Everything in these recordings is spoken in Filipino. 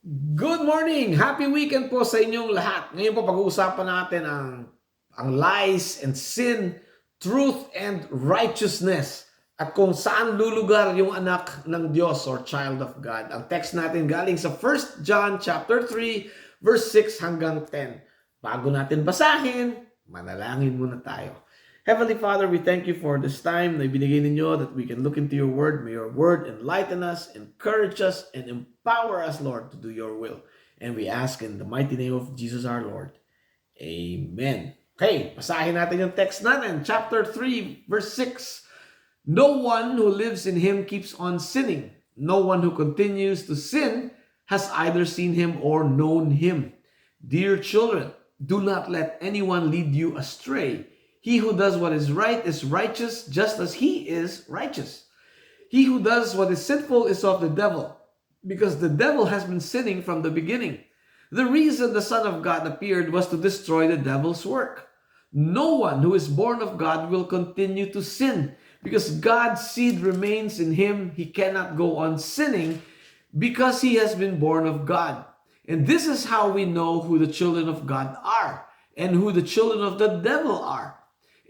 Good morning! Happy weekend po sa inyong lahat. Ngayon po pag-uusapan natin ang lies and sin, truth and righteousness, at kung saan lulugar yung anak ng Diyos or child of God. Ang text natin galing sa 1 John chapter 3 verse 6 hanggang 10. Bago natin basahin, manalangin muna tayo. Heavenly Father, we thank you for this time na ibinigay ninyo that we can look into your word. May your word enlighten us, encourage us, and empower us, Lord, to do your will. And we ask in the mighty name of Jesus our Lord. Amen. Okay, basahin natin yung text natin. Chapter 3, verse 6. No one who lives in him keeps on sinning. No one who continues to sin has either seen him or known him. Dear children, do not let anyone lead you astray. He who does what is right is righteous, just as he is righteous. He who does what is sinful is of the devil, because the devil has been sinning from the beginning. The reason the Son of God appeared was to destroy the devil's work. No one who is born of God will continue to sin, because God's seed remains in him. He cannot go on sinning because he has been born of God. And this is how we know who the children of God are and who the children of the devil are.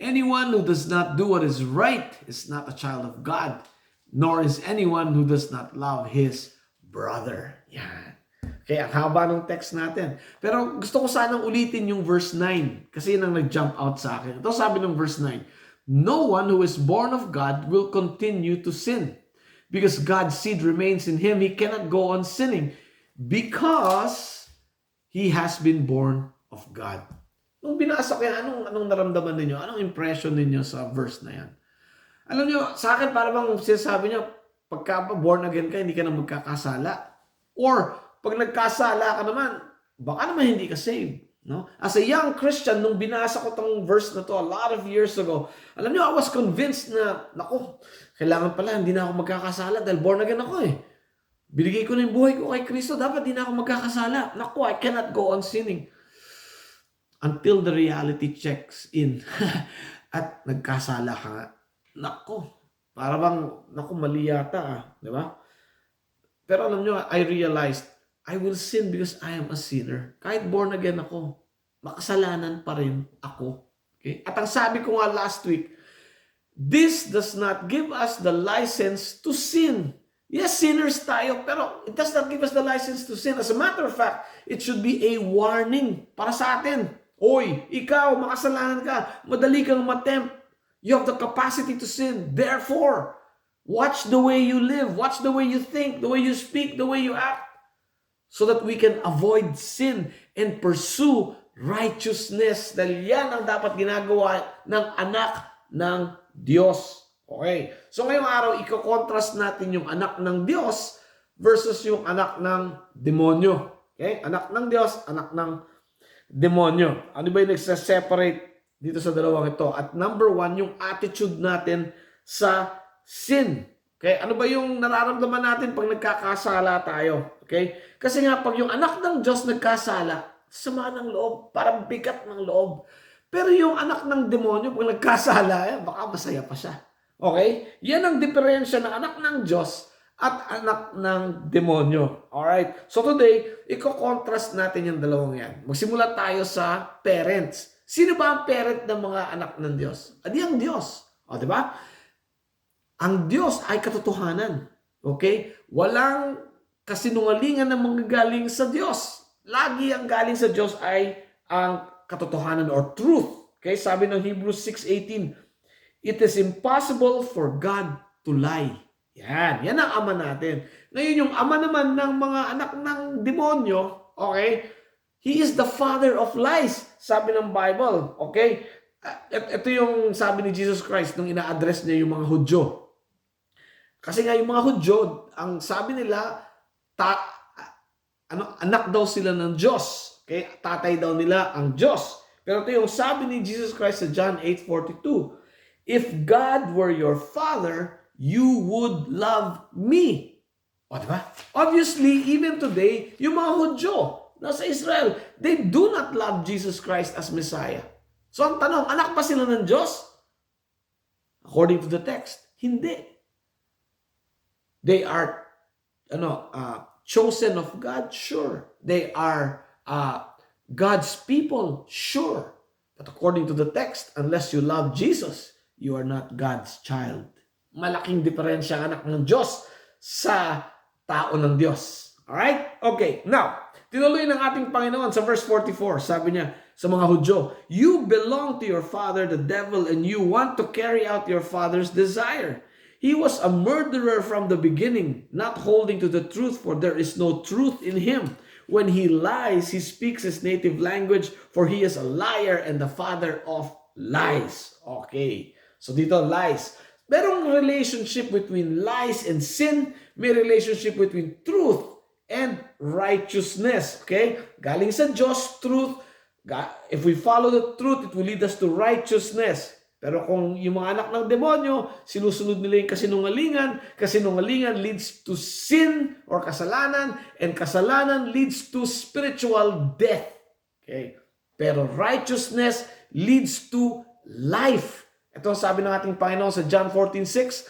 Anyone who does not do what is right is not a child of God, nor is anyone who does not love his brother. Yan. Okay, ang haba ng text natin. Pero gusto ko sanang ulitin yung verse 9 kasi yun ang nag-jump out sa akin. Ito sabi ng verse 9, no one who is born of God will continue to sin. Because God's seed remains in him, he cannot go on sinning because he has been born of God. Nung binasa ko yan, anong naramdaman ninyo? Anong impression ninyo sa verse na yan? Alam niyo, sa akin para bang sinasabi niya, pagka born again ka, hindi ka na magkakasala. Or, pag nagkasala ka naman, baka naman hindi ka saved. No? As a young Christian, nung binasa ko tong verse na to a lot of years ago, alam niyo, I was convinced na, naku, kailangan pala, hindi na ako magkakasala dahil born again ako eh. Binigay ko na yung buhay ko kay Kristo, dapat hindi na ako magkakasala. Naku, I cannot go on sinning. Until the reality checks in at nagkasala ka nga. Nako, para bang, naku, mali yata di ba? Pero alam nyo, I realized, I will sin because I am a sinner. Kahit born again ako, makasalanan pa rin ako. Okay? At ang sabi ko nga last week, this does not give us the license to sin. Yes, sinners tayo, pero it does not give us the license to sin. As a matter of fact, it should be a warning para sa atin. Hoy, ikaw, makasalanan ka, madali kang matempt. You have the capacity to sin. Therefore, watch the way you live, watch the way you think, the way you speak, the way you act, so that we can avoid sin and pursue righteousness. Dahil yan ang dapat ginagawa ng anak ng Diyos. Okay. So ngayong araw, iko-contrast natin yung anak ng Diyos versus yung anak ng demonyo. Okay? Anak ng Diyos, anak ng demonyo. Ano ba yung nagsa-separate dito sa dalawang ito? At number one, yung attitude natin sa sin. Okay? Ano ba yung nararamdaman natin pag nagkakasala tayo? Okay? Kasi nga, pag yung anak ng Diyos nagkasala, sama ng loob, parang bigat ng loob. Pero yung anak ng demonyo, pag nagkasala, baka masaya pa siya. Okay? Yan ang diferensya ng anak ng Diyos at anak ng demonyo. Alright? So today, i-contrast natin yung dalawang yan. Magsimula tayo sa parents. Sino ba ang parent ng mga anak ng Diyos? Adi ang Diyos. O, di ba? Ang Diyos ay katotohanan. Okay? Walang kasinungalingan na manggagaling sa Diyos. Lagi ang galing sa Diyos ay ang katotohanan or truth. Okay? Sabi ng Hebrews 6:18, it is impossible for God to lie. Yan ang ama natin. Ngayon, yung ama naman ng mga anak ng demonyo, okay, he is the father of lies, sabi ng Bible, okay? Ito yung sabi ni Jesus Christ nung ina-address niya yung mga Hudyo. Kasi nga yung mga Hudyo, ang sabi nila, anak daw sila ng Diyos. Okay? Tatay daw nila ang Diyos. Pero ito yung sabi ni Jesus Christ sa John 8:42, if God were your father, you would love me. O, diba? Obviously, even today, yung mga Hudyo nasa Israel, they do not love Jesus Christ as Messiah. So, ang tanong, anak ba sila ng Diyos? According to the text, hindi. They are chosen of God? Sure. They are God's people? Sure. But according to the text, unless you love Jesus, you are not God's child. Malaking diferensya ang anak ng Diyos sa tao ng Diyos. Alright? Okay. Now, tinuloy ng ating Panginoon sa verse 44. Sabi niya sa mga Hudyo, you belong to your father, the devil, and you want to carry out your father's desire. He was a murderer from the beginning, not holding to the truth, for there is no truth in him. When he lies, he speaks his native language, for he is a liar and the father of lies. Okay. So dito, lies. Merong relationship between lies and sin. May relationship between truth and righteousness. Okay? Galing sa Diyos, truth. If we follow the truth, it will lead us to righteousness. Pero kung yung mga anak ng demonyo, sinusunod nila yung kasinungalingan leads to sin or kasalanan, and kasalanan leads to spiritual death. Okay? Pero righteousness leads to life. Ito ang sabi ng ating Panginoon sa John 14:6,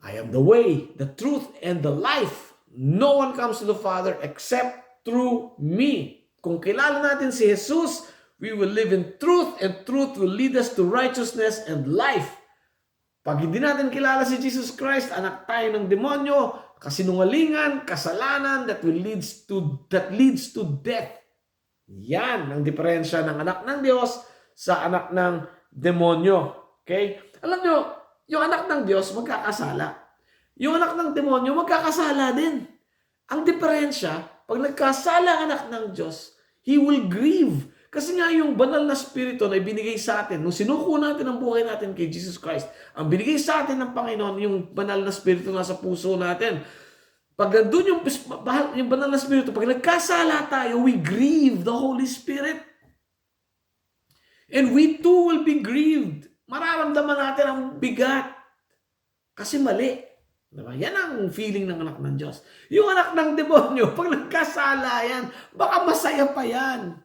I am the way, the truth, and the life. No one comes to the Father except through me. Kung kilala natin si Jesus, we will live in truth, and truth will lead us to righteousness and life. Pag hindi natin kilala si Jesus Christ, anak tayo ng demonyo, kasinungalingan, kasalanan that leads to death. Yan ang diferensya ng anak ng Diyos sa anak ng demonyo. Okay? Alam nyo, yung anak ng Diyos magkakasala. Yung anak ng demonyo magkakasala din. Ang diferensya, pag nagkasala ang anak ng Diyos, he will grieve. Kasi nga yung banal na spirito na ibinigay sa atin, nung sinuko natin ang buhay natin kay Jesus Christ, ang binigay sa atin ng Panginoon, yung banal na spirito nasa puso natin. Pag nandun yung banal na spirito, pag nagkasala tayo, we grieve the Holy Spirit. And we too will be grieved. Mararamdaman natin ang bigat. Kasi mali. Diba? Yan ang feeling ng anak ng Diyos. Yung anak ng demonyo, pag nagkasala yan, baka masaya pa yan.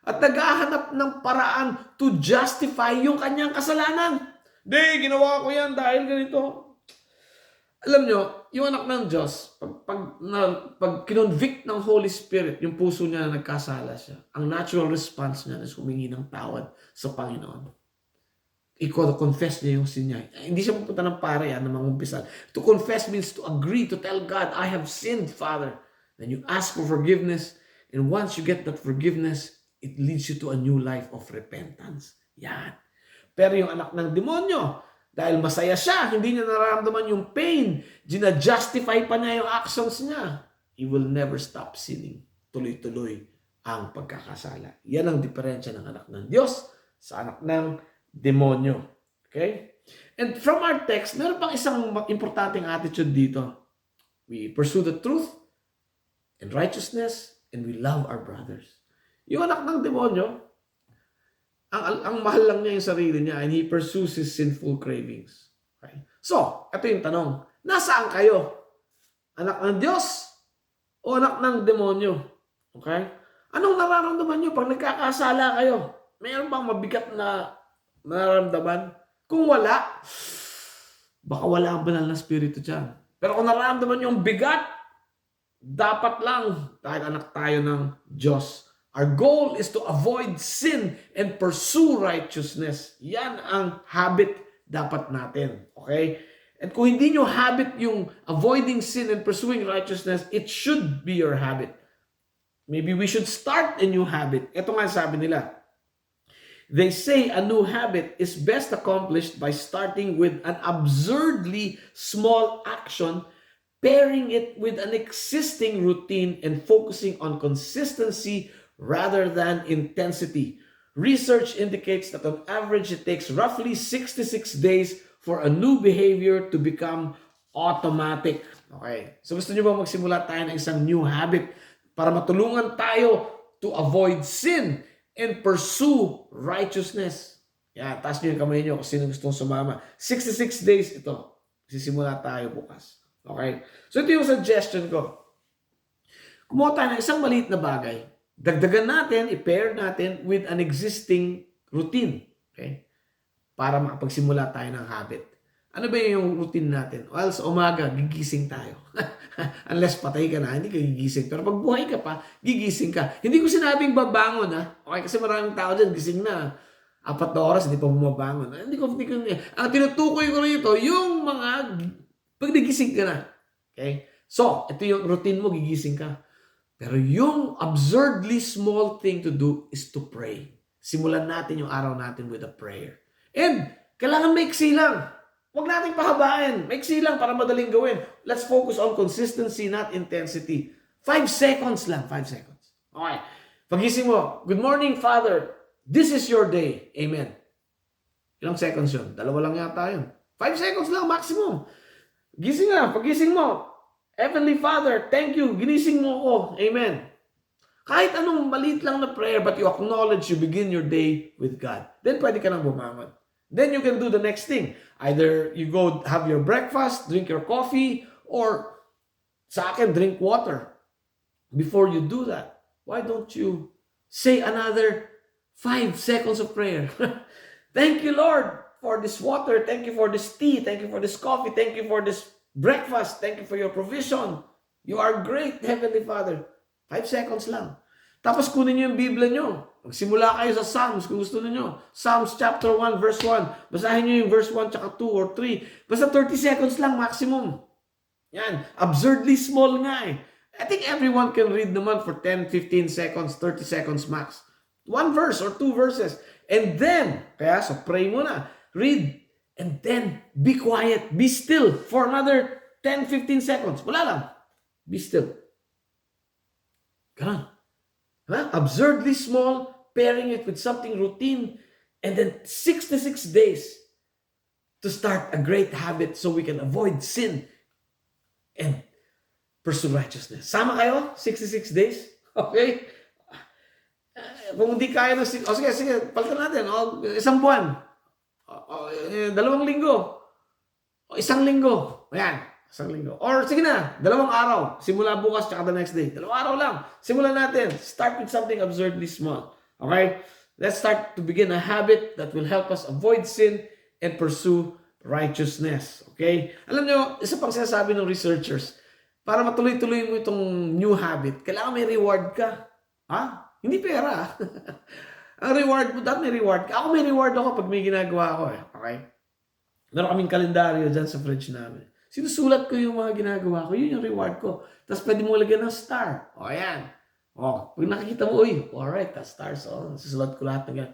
At naghahanap ng paraan to justify yung kanyang kasalanan. Di, ginawa ko yan dahil ganito. Alam nyo, yung anak ng Diyos, pag kinonvict ng Holy Spirit, yung puso niya na nagkasala siya, ang natural response niya is humingi ng tawad sa Panginoon. I-confess niya yung sin niya. Hindi siya pupunta ng pare na mangumpisan. To confess means to agree, to tell God, I have sinned, Father. Then you ask for forgiveness, and once you get that forgiveness, it leads you to a new life of repentance. Yan. Pero yung anak ng demonyo, dahil masaya siya, hindi niya nararamdaman yung pain, gina-justify pa niya yung actions niya, he will never stop sinning. Tuloy-tuloy ang pagkakasala. Yan ang diferensya ng anak ng Diyos sa anak ng demonyo. Okay? And from our text, meron pang isang importanteng attitude dito. We pursue the truth and righteousness, and we love our brothers. Yung anak ng demonyo, ang mahal lang niya yung sarili niya, and he pursues his sinful cravings. Okay? So, ito yung tanong. Nasaan kayo? Anak ng Diyos o anak ng demonyo? Okay? Anong nararamdaman nyo pag nagkakasala kayo? Mayroon bang mabigat na nararamdaman? Kung wala, baka wala ang banal na spirito dyan. Pero kung nararamdaman nyo yung bigat, dapat lang dahil anak tayo ng Diyos. Our goal is to avoid sin and pursue righteousness. Yan ang habit dapat natin. Okay? And kung hindi nyo habit yung avoiding sin and pursuing righteousness, it should be your habit. Maybe we should start a new habit. Ito nga sabi nila. They say a new habit is best accomplished by starting with an absurdly small action, pairing it with an existing routine, and focusing on consistency rather than intensity. Research indicates that on average, it takes roughly 66 days for a new behavior to become automatic. Okay. So gusto niyo ba magsimula tayo ng isang new habit para matulungan tayo to avoid sin and pursue righteousness? Yan, taas niyo yung kamay niyo kung sino gustong sumama. 66 days ito. Sisimula tayo bukas. Okay? So ito yung suggestion ko. Kumuha tayo ng isang maliit na bagay. Dagdagan natin, i-pair natin with an existing routine. Okay? Para makapagsimula tayo ng habit. Ano ba yung routine natin? Well, sa umaga, gigising tayo. Unless patay ka na, hindi ka gigising. Pero pag buhay ka pa, gigising ka. Hindi ko sinabing babangon, ha? Okay, kasi maraming tao dyan, gising na. 4 oras, hindi pa bumabangon. Hindi ko, ang tinutukoy ko rito, yung mga, pag nagising ka na. Okay? So, ito yung routine mo, gigising ka. Pero yung absurdly small thing to do is to pray. Simulan natin yung araw natin with a prayer. And, kailangan maiksi lang. Huwag nating pahabain. Maiksi lang para madaling gawin. Let's focus on consistency, not intensity. 5 seconds lang. 5 seconds. Okay. Pagising mo, good morning, Father. This is your day. Amen. Ilang seconds yun? 2 lang yata yun. 5 seconds lang, maximum. Gising na. Pagising mo, Heavenly Father, thank you. Ginising mo ako. Amen. Kahit anong maliit lang na prayer, but you acknowledge you begin your day with God. Then pwede ka nang bumangon. Then you can do the next thing. Either you go have your breakfast, drink your coffee, or sa akin, drink water. Before you do that, why don't you say another 5 seconds of prayer? Thank you, Lord, for this water. Thank you for this tea. Thank you for this coffee. Thank you for this breakfast. Thank you for your provision. You are great, Heavenly Father. 5 seconds lang. Tapos kunin niyo yung Biblia niyo. Magsimula kayo sa Psalms kung gusto niyo. Psalms chapter 1 verse 1. Basahin niyo yung verse 1 tsaka 2 or 3. Basta 30 seconds lang maximum. Yan. Absurdly small nga eh. I think everyone can read naman for 10, 15 seconds, 30 seconds max. 1 verse or 2 verses. And then, kaya so pray muna. Read. And then, be quiet. Be still for another 10, 15 seconds. Wala lang. Be still. Ganun. Absurdly small, pairing it with something routine, and then 66 days to start a great habit so we can avoid sin and pursue righteousness. Sama kayo? 66 days? Okay? Kung hindi kaya ng... sige, palitan natin. Isang buwan. 2 linggo. 1 linggo. Ayan. 1 linggo. Or sige na, 2 araw. Simula bukas tsaka the next day. 2 araw lang. Simulan natin. Start with something absurdly small. Okay? Let's start to begin a habit that will help us avoid sin and pursue righteousness. Okay? Alam nyo, isa pang sinasabi ng researchers, para matuloy-tuloy mo itong new habit, kailangan may reward ka. Ha? Hindi pera. Ang reward mo, dapat may reward ka. Ako may reward ako pag may ginagawa ako eh. Okay? Meron kaming kalendaryo dyan sa fridge namin. Sinusulat ko yung mga ginagawa ko. Yun yung reward ko. Tapos pwede mo lagyan ng star. O, ayan. O, pag nakikita mo, uy, alright, stars. O, susulat ko lahat ng yan.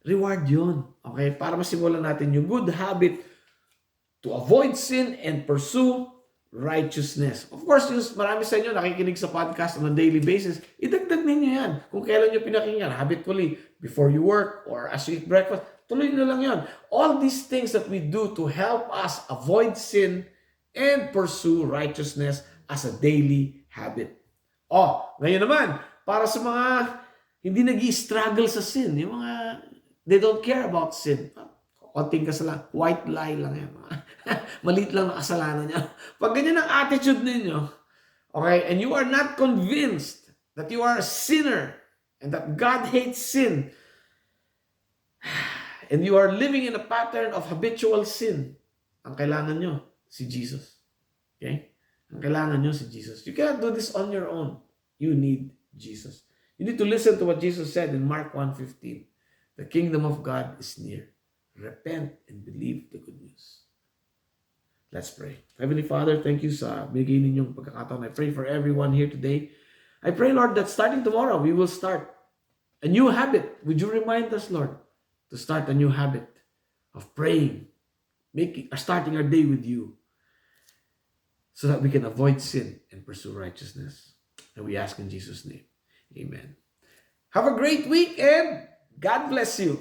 Reward yun. Okay? Para masimulan natin yung good habit to avoid sin and pursue righteousness. Of course, marami sa inyo nakikinig sa podcast on a daily basis. Idagdag ninyo yan. Kung kailan nyo pinakinggan, habitually, before you work or as you eat breakfast, tuloy na lang yan. All these things that we do to help us avoid sin and pursue righteousness as a daily habit. Ngayon naman, para sa mga hindi nag-i-struggle sa sin, yung mga, they don't care about sin. Konting kasalanan, white lie lang yan. Maliit lang na kasalanan niya. Pag ganyan ang attitude ninyo, okay, and you are not convinced that you are a sinner and that God hates sin, and you are living in a pattern of habitual sin, ang kailangan nyo, si Jesus. Okay? Ang kailangan nyo si Jesus. You cannot do this on your own. You need Jesus. You need to listen to what Jesus said in Mark 1:15. The kingdom of God is near. Repent and believe the good news. Let's pray. Heavenly Father, thank you sa binigay ninyong pagkakataon. I pray for everyone here today. I pray, Lord, that starting tomorrow, we will start a new habit. Would you remind us, Lord, to start a new habit of praying, starting our day with you, so that we can avoid sin and pursue righteousness. And we ask in Jesus' name. Amen. Have a great week and God bless you.